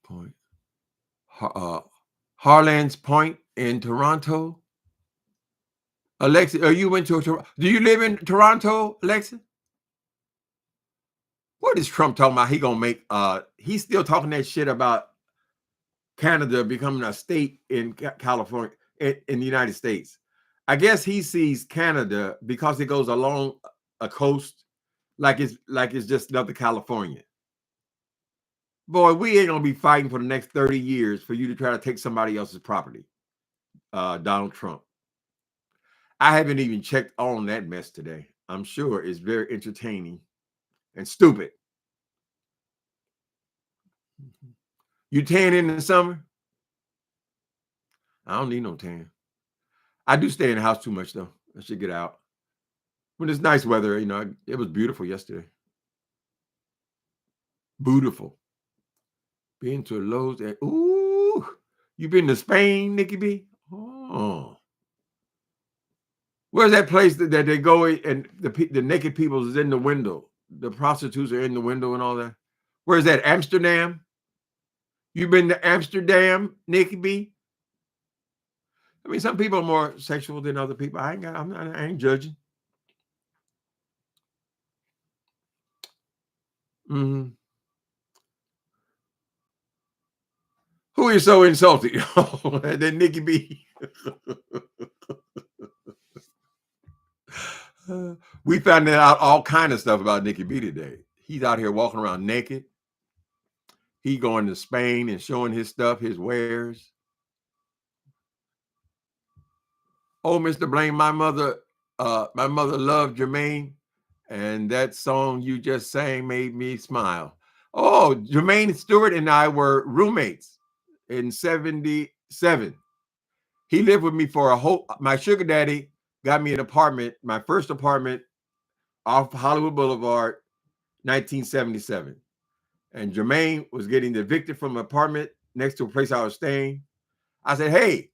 Speaker 1: Point. Harlan's Point in Toronto. Alexa, you went to Toronto? Do you live in Toronto, Alexa? What is Trump talking about? He gonna make he's still talking that shit about Canada becoming a state in California, in the United States. I guess he sees Canada because it goes along a coast like it's just another California. Boy, we ain't gonna be fighting for the next 30 years for you to try to take somebody else's property. Donald Trump. I haven't even checked on that mess today. I'm sure it's very entertaining and stupid. You tan in the summer? I don't need no tan. I do stay in the house too much though. I should get out. When it's nice weather, it was beautiful yesterday. Beautiful. Been to Lowe's and you been to Spain, Nikki B? Oh. Where's that place that they go and the naked people is in the window? The prostitutes are in the window and all that. Where's that? Amsterdam? You been to Amsterdam, Nikki B? I mean, some people are more sexual than other people. I ain't judging. Who is so insulting? That Nikki B. We found out all kind of stuff about Nikki B today. He's out here walking around naked. He going to Spain and showing his stuff, his wares. Oh, Mr. Blaine, my mother loved Jermaine, and that song you just sang made me smile. Oh, Jermaine Stewart and I were roommates in 77. He lived with me for my sugar daddy got me an apartment, my first apartment off Hollywood Boulevard, 1977. And Jermaine was getting evicted from an apartment next to a place I was staying. I said, hey,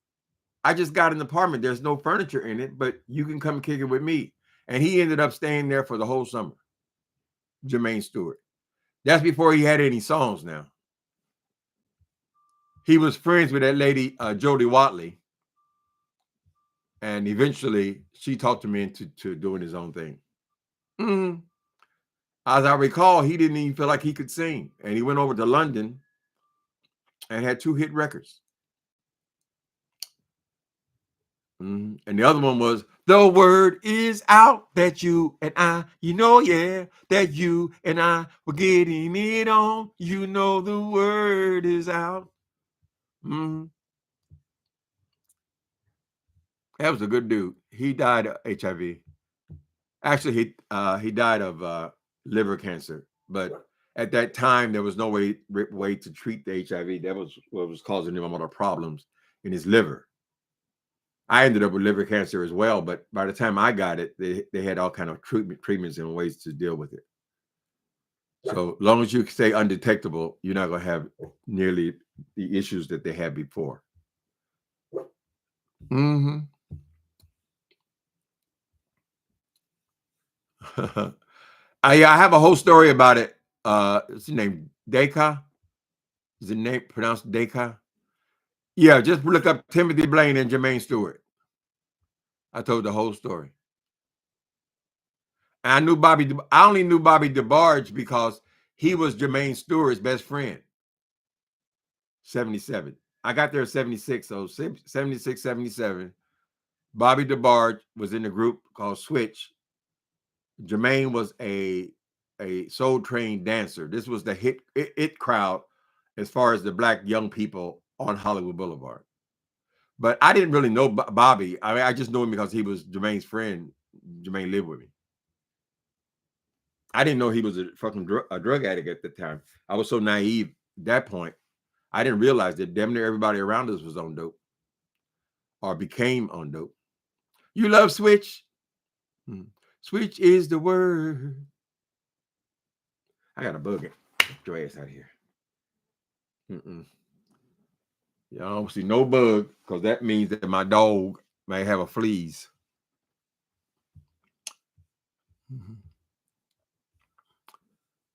Speaker 1: I just got an apartment. There's no furniture in it, but you can come kick it with me. And he ended up staying there for the whole summer. Jermaine Stewart. That's before he had any songs now. He was friends with that lady, Jodie Watley. And eventually she talked him into doing his own thing. As I recall, he didn't even feel like he could sing. And he went over to London and had 2 hit records. And the other one was, the word is out that you and I, yeah, that you and I were getting it on. The word is out. That was a good dude. He died of HIV. Actually, he died of liver cancer. But at that time, there was no way to treat the HIV. That was what was causing him a lot of problems in his liver. I ended up with liver cancer as well, but by the time I got it, they had all kind of treatments and ways to deal with it. So as long as you stay undetectable, you're not going to have nearly the issues that they had before. I have a whole story about it. It's named Deka. Is the name pronounced Deka? Yeah, just look up Timothy Blaine and Jermaine Stewart. I told the whole story. And I only knew Bobby DeBarge because he was Jermaine Stewart's best friend. 77. I got there at 76, so 76, 77. Bobby DeBarge was in a group called Switch. Jermaine was a Soul Train dancer. This was the it crowd as far as the black young people on Hollywood Boulevard. But I didn't really know Bobby. I mean, I just knew him because he was Jermaine's friend. Jermaine lived with me. I didn't know he was a fucking drug addict at the time. I was so naive at that point. I didn't realize that damn near everybody around us was on dope or became on dope. You love Switch? Switch is the word. I got a bug. Get your ass out of here. I don't see no bug because that means that my dog may have a fleas.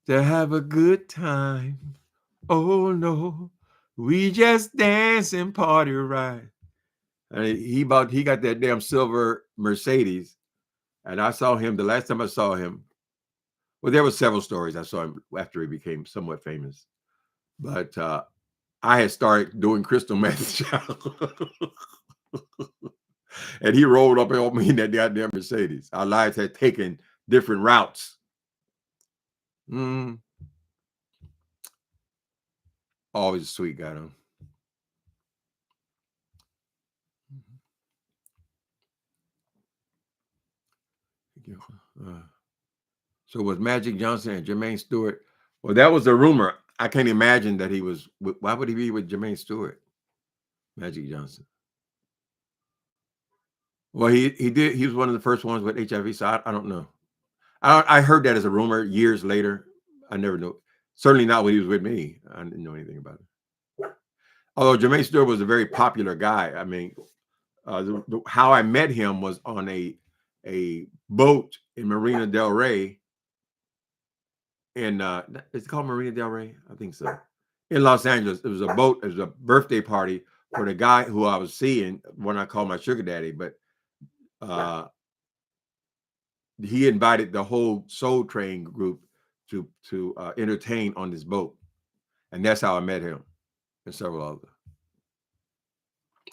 Speaker 1: To have a good time. Oh no, we just dance and party right. And he got that damn silver Mercedes, and I saw him the last time I saw him. Well, there were several stories I saw him after he became somewhat famous, but I had started doing crystal meth, and he rolled up on me in that goddamn Mercedes. Our lives had taken different routes. Always a sweet guy, though. So was Magic Johnson and Jermaine Stewart? Well, that was a rumor. I can't imagine that he was. Why would he be with Jermaine Stewart? Magic Johnson. Well, he did. He was one of the first ones with HIV. So I don't know. I heard that as a rumor years later. I never knew. Certainly not when he was with me. I didn't know anything about it. Although Jermaine Stewart was a very popular guy. I mean, how I met him was on a boat in Marina Del Rey. And is it called Marina Del Rey? I think so. In Los Angeles, it was a boat. It was a birthday party for the guy who I was seeing when I called my sugar daddy. But he invited the whole Soul Train group to entertain on this boat, and that's how I met him and several others.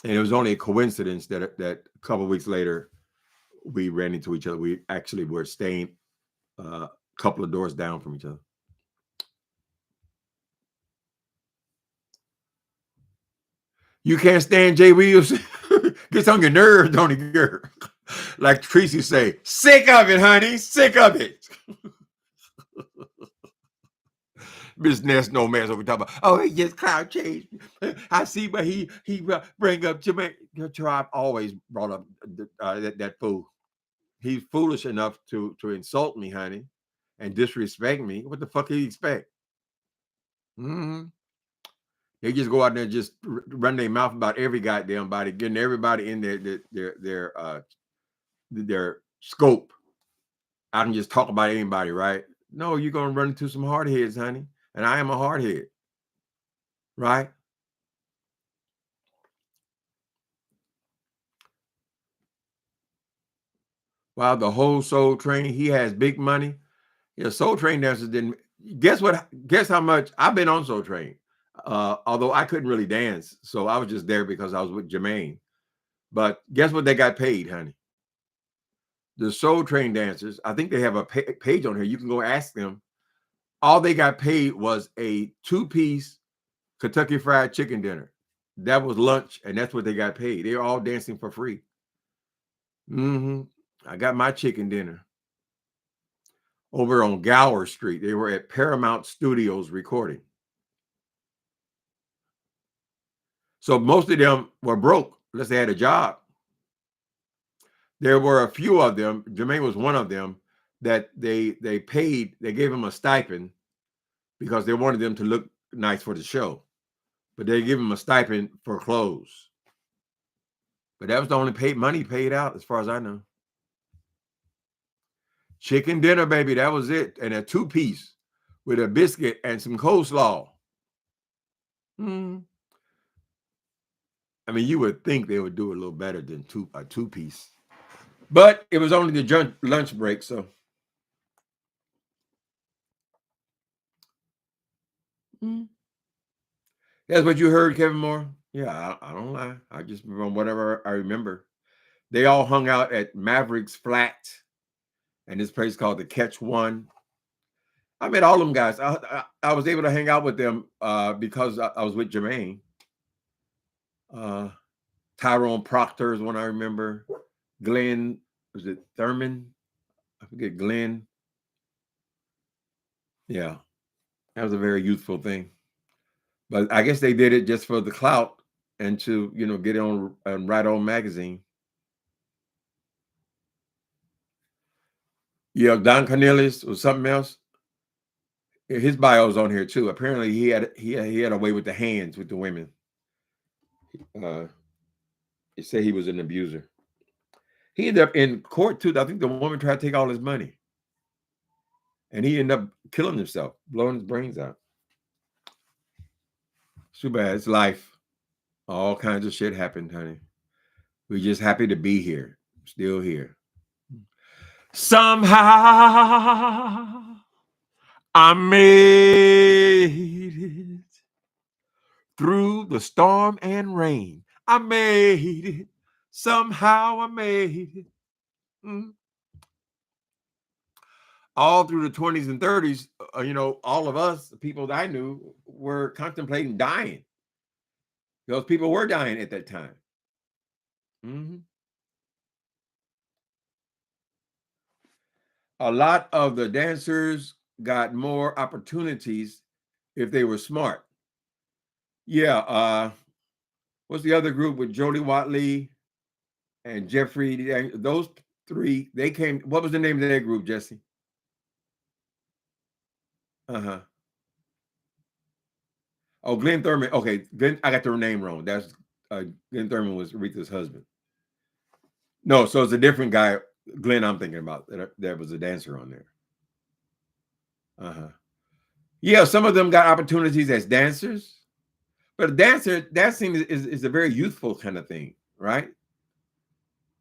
Speaker 1: And it was only a coincidence that a couple of weeks later we ran into each other. We actually were staying a couple of doors down from each other. You can't stand Jay Williams. Gets on your nerves, don't he, girl? Like Tracy say, sick of it, honey. Sick of it. Miss Ness, no man over talking about. Oh, he just cloud changed. I see, but he bring up Jermaine. I've always brought up that fool. He's foolish enough to insult me, honey, and disrespect me. What the fuck do you expect? They just go out there and just run their mouth about every goddamn body, getting everybody in their scope. I can just talk about anybody, right? No, you're gonna run into some hard heads, honey. And I am a hard head, right? Wow, the whole Soul Train, he has big money. Yeah, Soul Train dancers didn't. Guess what? Guess how much I've been on Soul Train. Although I couldn't really dance, so I was just there because I was with Jermaine. But guess what they got paid, honey? The Soul Train dancers, I think they have a page on here. You can go ask them. All they got paid was a 2-piece Kentucky Fried Chicken dinner. That was lunch, and that's what they got paid. They were all dancing for free. I got my chicken dinner over on Gower Street. They were at Paramount Studios recording. So most of them were broke unless they had a job. There were a few of them, Jermaine was one of them, that they paid, they gave him a stipend because they wanted them to look nice for the show. But they give him a stipend for clothes. But that was the only money paid out as far as I know. Chicken dinner, baby, that was it. And a 2-piece with a biscuit and some coleslaw. I mean, you would think they would do a little better than a 2-piece. But it was only the lunch break, so. That's what you heard, Kevin Moore? Yeah, I don't lie. I just remember whatever I remember. They all hung out at Maverick's Flat and this place called the Catch One. I met all them guys. I was able to hang out with them because I was with Jermaine. Tyrone Proctor is one I remember. Glenn, was it Thurman? I forget, Glenn. Yeah, that was a very youthful thing. But I guess they did it just for the clout and to, get it on Right On magazine. Yeah, Don Cornelius was something else. His bio is on here too. Apparently, he had a way with the hands with the women. He said he was an abuser. He ended up in court too. I think the woman tried to take all his money, and he ended up killing himself, blowing his brains out. Too bad. It's life. All kinds of shit happened, honey. We're just happy to be here, still here. Somehow I made it through the storm and rain. I made it. Somehow I made it. All through the 20s and 30s, all of us, the people that I knew, were contemplating dying. Those people were dying at that time. A lot of the dancers got more opportunities if they were smart. Yeah. What's the other group with Jodie Watley and Jeffrey? Those three, they came. What was the name of their group, Jesse? Oh, Glenn Thurman. Okay, Glenn, I got their name wrong. That's Glenn Thurman was Aretha's husband. No, so it's a different guy. Glenn, I'm thinking about that was a dancer on there. Yeah, some of them got opportunities as dancers, but dancing is a very youthful kind of thing, right?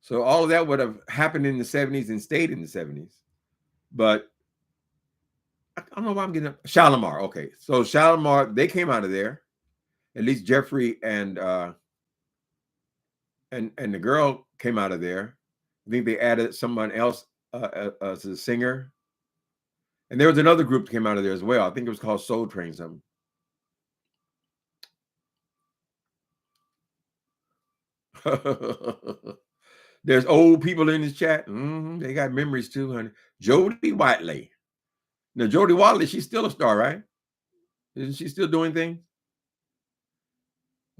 Speaker 1: So all of that would have happened in the 70s and stayed in the 70s. But I don't know why I'm getting up. Shalimar. Okay. So Shalimar, they came out of there. At least Jeffrey and the girl came out of there. I think they added someone else as a singer. And there was another group that came out of there as well. I think it was called Soul Train something. There's old people in this chat. They got memories too, honey. Jodie Watley. Now, Jodie Watley, she's still a star, right? Isn't she still doing things?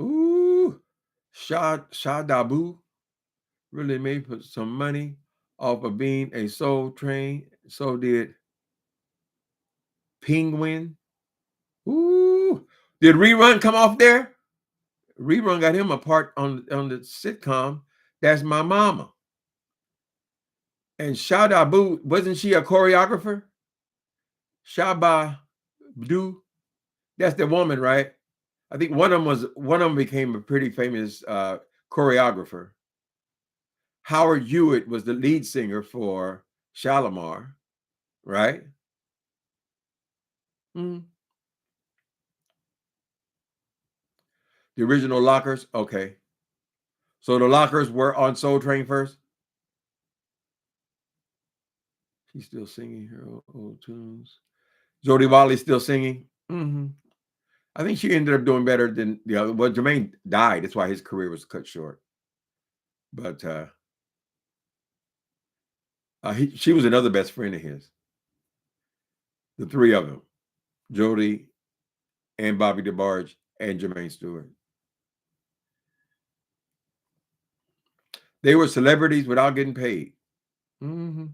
Speaker 1: Ooh, Shah Dabu really made some money off of being a Soul Train. So did Penguin. Ooh, did Rerun come off there? Rerun got him a part on the sitcom That's My Mama. And Shada Abu, wasn't she a choreographer? Shaba Du, that's the woman, right? I think one of them became a pretty famous choreographer. Howard Hewitt was the lead singer for Shalimar, right? The original Lockers, okay. So the Lockers were on Soul Train first? She's still singing her old tunes. Jodie Watley still singing? Mm-hmm. I think she ended up doing better than the other. Well, Jermaine died. That's why his career was cut short. But she was another best friend of his. The three of them, Jodie and Bobby DeBarge and Jermaine Stewart. They were celebrities without getting paid. Mm-hmm.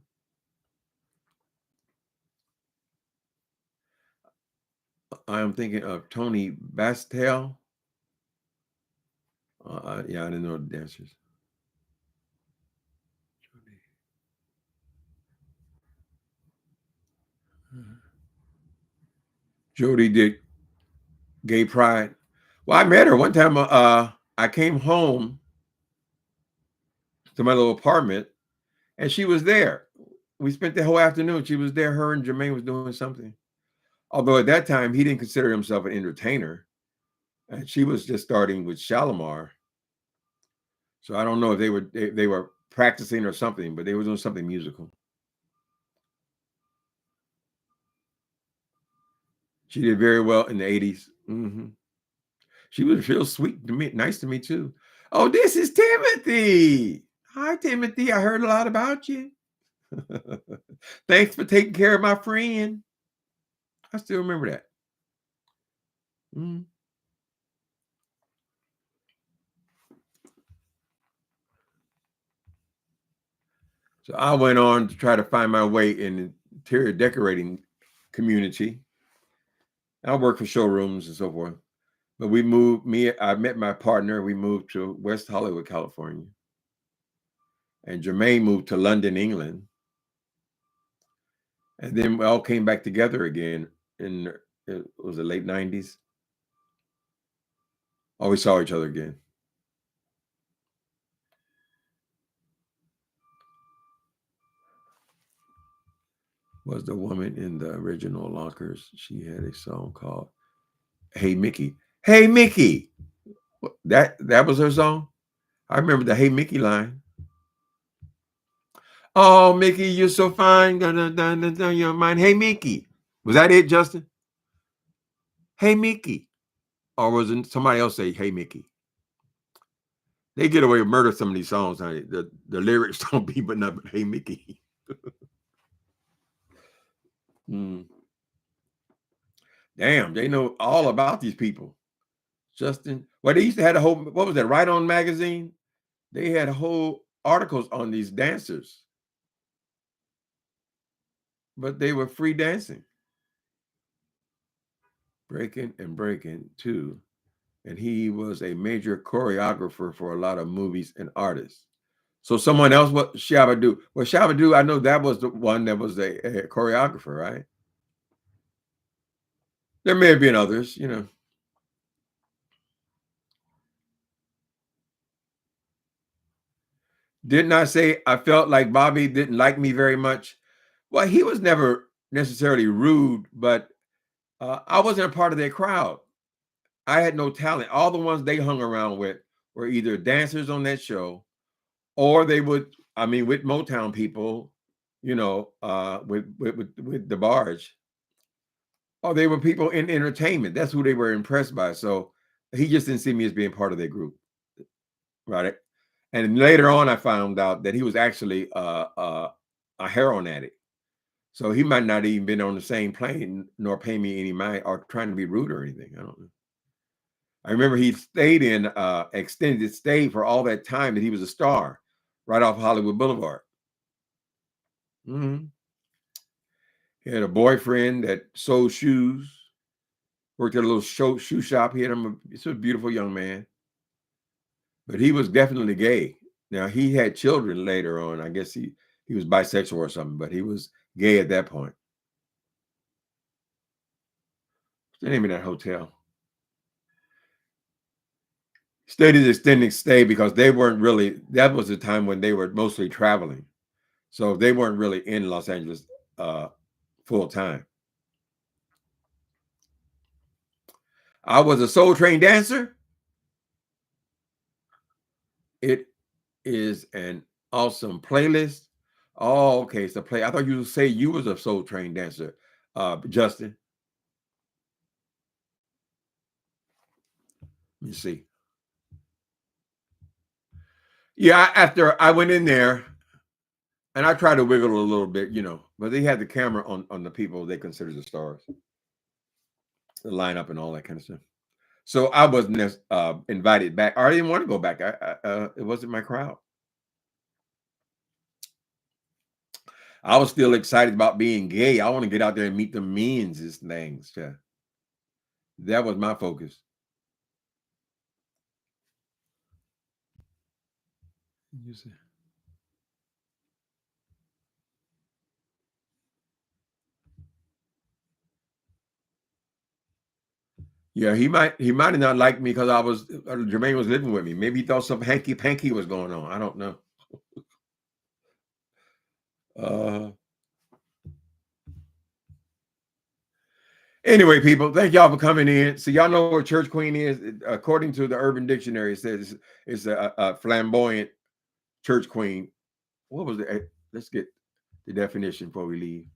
Speaker 1: I am thinking of Tony Bastel. Yeah, I didn't know the dancers. Jodie did Gay Pride. Well, I met her one time. I came home to my little apartment, and she was there. We spent the whole afternoon. She was there. Her and Jermaine was doing something. Although at that time he didn't consider himself an entertainer, and she was just starting with Shalimar. So I don't know if they were practicing or something, but they were doing something musical. She did very well in the 80s. Mm-hmm. She was real sweet to me, nice to me too. Oh, this is Timothy. Hi, Timothy. I heard a lot about you. Thanks for taking care of my friend. I still remember that. Mm. So I went on to try to find my way in the interior decorating community. I worked for showrooms and so forth. But I met my partner. We moved to West Hollywood, California. And Jermaine moved to London, England. And then we all came back together again in it was the late 90s. Always saw each other again. Was the woman in the original Lockers. She had a song called Hey Mickey. Hey Mickey. That was her song? I remember the Hey Mickey line. Oh, Mickey, you're so fine. Your mind. Hey Mickey. Was that it, Justin? Hey Mickey. Or was it somebody else say Hey Mickey? They get away with murder some of these songs, honey. The lyrics don't be but not but Hey Mickey. Damn, they know all about these people. Justin. Well, they used to have a whole, what was that, Right On magazine? They had whole articles on these dancers. But they were free dancing. Breaking and Breaking too. And he was a major choreographer for a lot of movies and artists. So someone else, what Shabba-Doo? Well, Shabba-Doo, I know that was the one that was a choreographer, right? There may have been others, you know. Didn't I say I felt like Bobby didn't like me very much? Well, he was never necessarily rude, but I wasn't a part of their crowd. I had no talent. All the ones they hung around with were either dancers on that show, or they would, I mean, with Motown people, you know, with the barge, or they were people in entertainment. That's who they were impressed by. So he just didn't see me as being part of their group, right? And later on, I found out that he was actually a heroin addict. So he might not even been on the same plane, nor pay me any mind, or trying to be rude or anything. I don't know. I remember he stayed in extended stay for all that time that he was a star, right off Hollywood Boulevard. Mm-hmm. He had a boyfriend that sold shoes, worked at a little shoe shop. He was a beautiful young man, but he was definitely gay. Now he had children later on. I guess he was bisexual or something, but he was gay at that point. What's the name of that hotel? Stayed at extended stay because they weren't really, that was the time when they were mostly traveling. So they weren't really in Los Angeles full time. I was a Soul Train dancer. It is an awesome playlist. Oh, okay. It's a play. I thought you would say you was a Soul Train dancer, Justin. Let me see. Yeah, after I went in there and I tried to wiggle a little bit, you know, but they had the camera on the people they consider the stars, the lineup and all that kind of stuff. So I wasn't invited back. I didn't want to go back. It wasn't my crowd. I was still excited about being gay. I want to get out there and meet the men's and things. Yeah. That was my focus. You see. Yeah, he might have not liked me because I was Jermaine was living with me. Maybe he thought some hanky panky was going on. I don't know. Anyway, people, thank y'all for coming in. So y'all know what church queen is. According to the Urban Dictionary, it says it's a flamboyant church queen. What was it? Let's get the definition before we leave.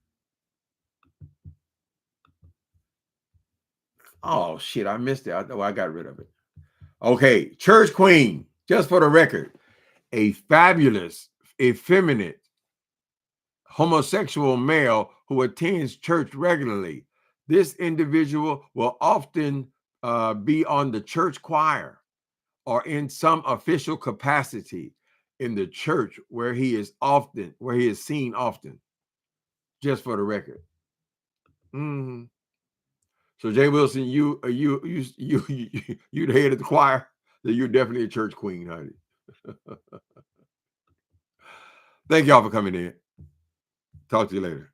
Speaker 1: Oh shit, I missed it. I got rid of it. Okay, church queen, just for the record, a fabulous, effeminate, homosexual male who attends church regularly. This individual will often be on the church choir or in some official capacity in the church where he is seen often. Just for the record. Mm-hmm. So Jay Wilson, you the head of the choir. Then you're definitely a church queen, honey. Thank y'all for coming in. Talk to you later.